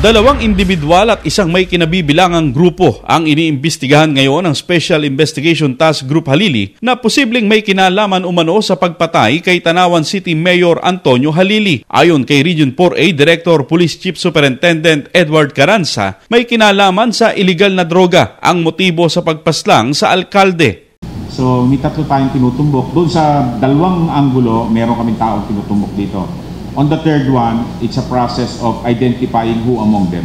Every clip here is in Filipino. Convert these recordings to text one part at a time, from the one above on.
Dalawang individual at isang may kinabibilangang grupo ang iniimbestigahan ngayon ng Special Investigation Task Group Halili na posibleng may kinalaman umano sa pagpatay kay Tanawan City Mayor Antonio Halili. Ayon kay Region 4A Director Police Chief Superintendent Edward Carranza, may kinalaman sa iligal na droga ang motibo sa pagpaslang sa alkalde. So may tatlo tayong tinutumbok. Doon sa dalawang anggulo, meron kaming taong tinutumbok dito. On the third one, it's a process of identifying who among them.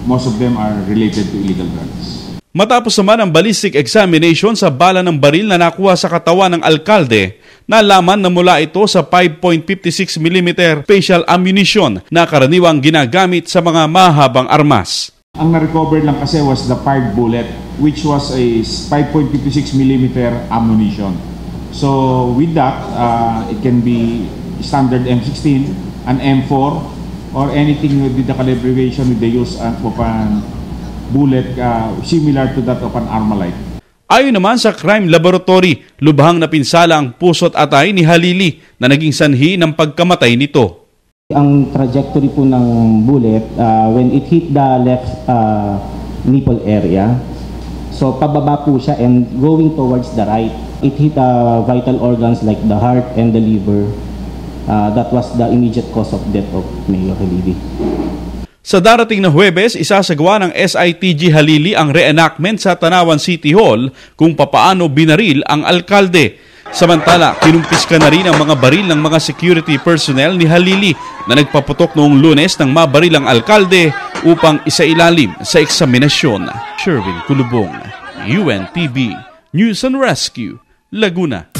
Most of them are related to illegal drugs. Matapos naman ang ballistic examination sa bala ng baril na nakuha sa katawan ng alkalde, nalaman na mula ito sa 5.56 mm special ammunition na karaniwang ginagamit sa mga mahabang armas. Ang na-recover lang kasi was the fired bullet, which was a 5.56 mm ammunition. So with that, it can be standard M16, an M4, or anything with the calibration with the use of a bullet similar to that of an Armalite. Ayon naman sa crime laboratory, lubhang napinsala ang puso't atay ni Halili na naging sanhi ng pagkamatay nito. Ang trajectory po ng bullet, when it hit the left nipple area, so pababa po siya and going towards the right. It hit vital organs like the heart and the liver. That was the immediate cause of death of Mayor Halili. Sa darating na Huwebes, isasagawa ng SITG Halili ang reenactment sa Tanawan City Hall kung papaano binaril ang alkalde. Samantala, kinumpiska na rin ang mga baril ng mga security personnel ni Halili na nagpaputok noong Lunes ng mabaril ang alkalde upang isailalim sa eksaminasyon. Sherwin Kulubong, UNTV, News and Rescue, Laguna.